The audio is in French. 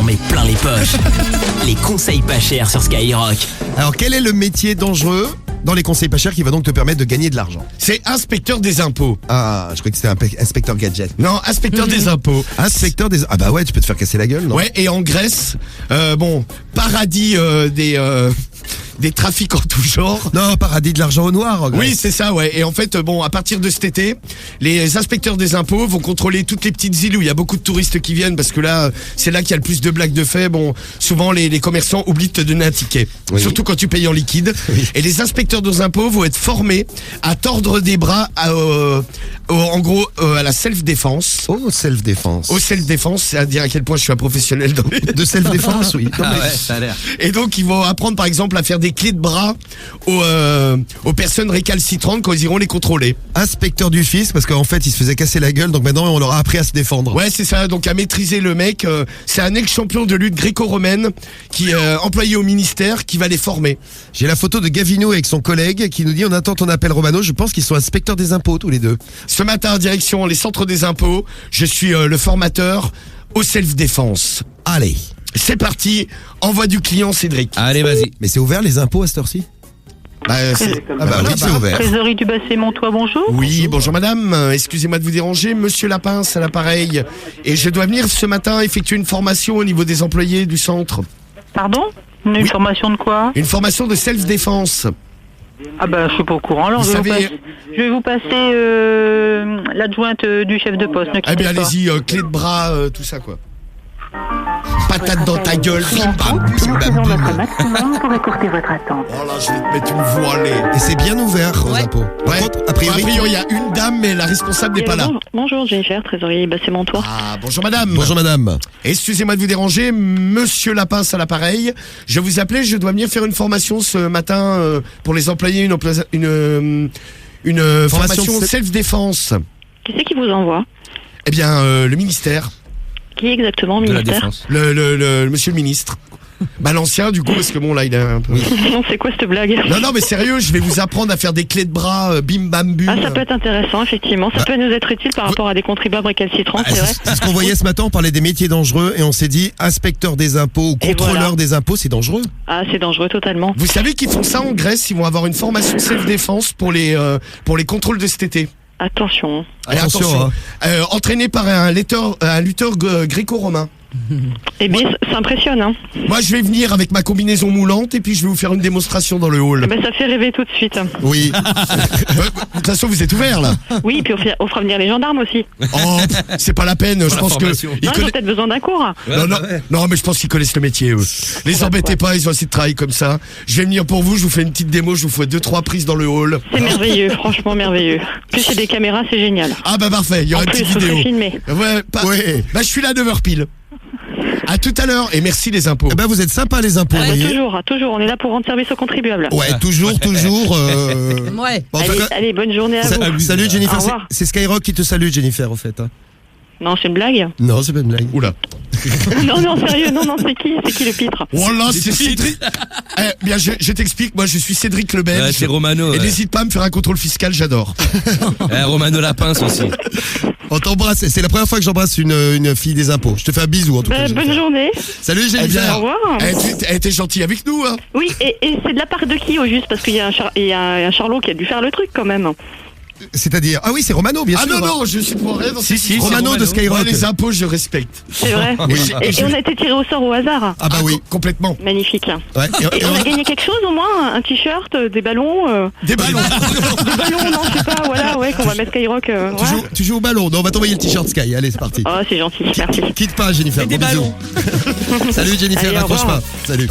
s'en met plein les poches. Les conseils pas chers sur Skyrock. Alors, quel est le métier dangereux dans les conseils pas chers qui va donc te permettre de gagner de l'argent? C'est inspecteur des impôts. Ah, je croyais que c'était inspecteur gadget. Non, inspecteur des impôts. Inspecteur des... Ah bah ouais, tu peux te faire casser la gueule, non? Ouais, et en Grèce, paradis des trafics en tout genre. Non, paradis de l'argent au noir. en Grèce. Oui, c'est ça, ouais. Et en fait, à partir de cet été, les inspecteurs des impôts vont contrôler toutes les petites îles où il y a beaucoup de touristes qui viennent parce que là, c'est là qu'il y a le plus de blagues de fait. Bon, souvent, les commerçants oublient de te donner un ticket. Oui. Surtout quand tu payes en liquide. Oui. Et les inspecteurs des impôts vont être formés à tordre des bras en gros, à la self-défense. Oh, self-défense. Au self-défense, c'est à dire à quel point je suis un professionnel dans les... De self-défense, oui. Non, mais- ça a l'air. Et donc, ils vont apprendre, par exemple, à faire des clés de bras aux personnes récalcitrantes quand ils iront les contrôler. Inspecteur du fisc, parce qu'en fait, il se faisait casser la gueule, donc maintenant, on leur a appris à se défendre. Ouais, c'est ça. Donc, à maîtriser le mec. C'est un ex-champion de lutte gréco-romaine qui est employé au ministère qui va les former. J'ai la photo de Gavino avec son collègue qui nous dit on attend ton appel Romano. Je pense qu'ils sont inspecteurs des impôts tous les deux. Ce matin, direction les centres des impôts, je suis le formateur au self-défense. Allez. C'est parti. Envoie du client, Cédric. Allez, vas-y. Mais c'est ouvert les impôts à cette heure-ci? Ah bah oui, c'est ouvert. Trésorerie du bassin Montois, bonjour. Oui, bonjour madame, excusez-moi de vous déranger, monsieur Lapince à l'appareil. Et je dois venir ce matin effectuer une formation au niveau des employés du centre. Pardon? Une Oui. formation de quoi? Une formation de self-défense. Ah bah je suis pas au courant, alors Vous savez- je vais vous passer l'adjointe du chef de poste, ne Eh quittez bien pas. allez-y, clé de bras, tout ça quoi. Patate dans ta gueule, bim bam, Nous bim bam faisons notre bim. maximum pour écourter votre attente. Oh là, je vais te mettre une voilée. Et c'est bien ouvert aux impôts. Par Ouais. contre, a priori... il y a une dame, mais la responsable n'est pas là. Bonjour Jennifer, trésorerie bassin Montois. Ah, bonjour madame. Bonjour madame. Excusez-moi de vous déranger, monsieur Lapince à l'appareil. Je vous appelais, je dois venir faire une formation ce matin pour les employés, une formation de- self-défense. Qui c'est qui vous envoie? Eh bien, le ministère, Qui exactement au De la ministère? défense. le monsieur le ministre. Bah l'ancien du coup, parce que bon là il est un peu... Non, c'est quoi cette blague? Non mais sérieux, je vais vous apprendre à faire des clés de bras, bim bam bum. Ah, ça peut être intéressant, effectivement. Ça peut nous être utile par rapport à des contribuables récalcitrants, Ah, c'est vrai. c'est ce qu'on voyait ce matin, on parlait des métiers dangereux et on s'est dit inspecteur des impôts ou Et contrôleur voilà. des impôts, c'est dangereux. Ah, c'est dangereux totalement. Vous savez qu'ils font ça en Grèce, ils vont avoir une formation self-défense pour les contrôles de cet été. Attention. Et Attention, entraîné par un lutteur gréco-romain. Eh bien, ça impressionne, hein. Moi, je vais venir avec ma combinaison moulante et puis je vais vous faire une démonstration dans le hall. Eh ben, ça fait rêver tout de suite. Oui. De toute façon, vous êtes ouverts là. Oui, puis on fera venir les gendarmes aussi. Oh, c'est pas la peine. Je la pense que formation. ils Non, ils ont peut-être besoin d'un cours. non, mais je pense qu'ils connaissent le métier. Eux. Les embêtez pas, ils ont assez de travail comme ça. Je vais venir pour vous. Je vous fais une petite démo. Je vous fais 2-3 prises dans le hall. C'est merveilleux, franchement merveilleux. Plus c'est des caméras, c'est génial. Ah bah parfait. Il y En aura une plus, petite faut vidéo. se filmer. Ouais. Ouais. Bah je suis là à 9h pile. À tout à l'heure et merci les impôts. Eh ben vous êtes sympa les impôts, vous voyez. Toujours, on est là pour rendre service aux contribuables. Ouais, toujours. Ouais. Bon, en tout cas, Allez, bonne journée à vous. salut Jennifer, Au revoir. c'est Skyrock qui te salue Jennifer au fait. Hein. Non, c'est une blague. Non, c'est pas une blague. Oula. Non, sérieux, non, c'est qui le pitre? Voilà, c'est Cédric. Bien, je t'explique. Moi, je suis Cédric le Belge. Ouais, c'est Romano. Et ouais. n'hésite pas à me faire un contrôle fiscal, j'adore. Romano Lapince aussi. On t'embrasse, c'est la première fois que j'embrasse une fille des impôts. Je te fais un bisou en tout cas. Bonne Jennifer. journée. Salut Eh bien, Jennifer. Au revoir. t'es gentil avec nous, hein. Oui, et c'est de la part de qui au juste? Parce qu'il y a un Charlot qui a dû faire le truc quand même. C'est-à-dire, ah oui, c'est Romano, bien Ah sûr. non, je suis pour rien dans Si, cette si, histoire. c'est Romano de Romano. Skyrock. Ouais, les impôts, je respecte. C'est vrai. Oui. Et on a été tiré au sort au hasard. Ah bah oui. Complètement. Magnifique. Ouais. Et on a gagné quelque chose au moins? Un t-shirt, des ballons Des ballons. Des ballons, non, je sais pas, voilà, ouais, qu'on va mettre Skyrock. Ouais. Tu joues au ballon. Non, on va t'envoyer le t-shirt Sky. Allez, c'est parti. Oh, c'est gentil, merci. Quitte pas Jennifer. Et des Gros bisous. Salut Jennifer, Allez, au raccroche revoir. pas. Salut.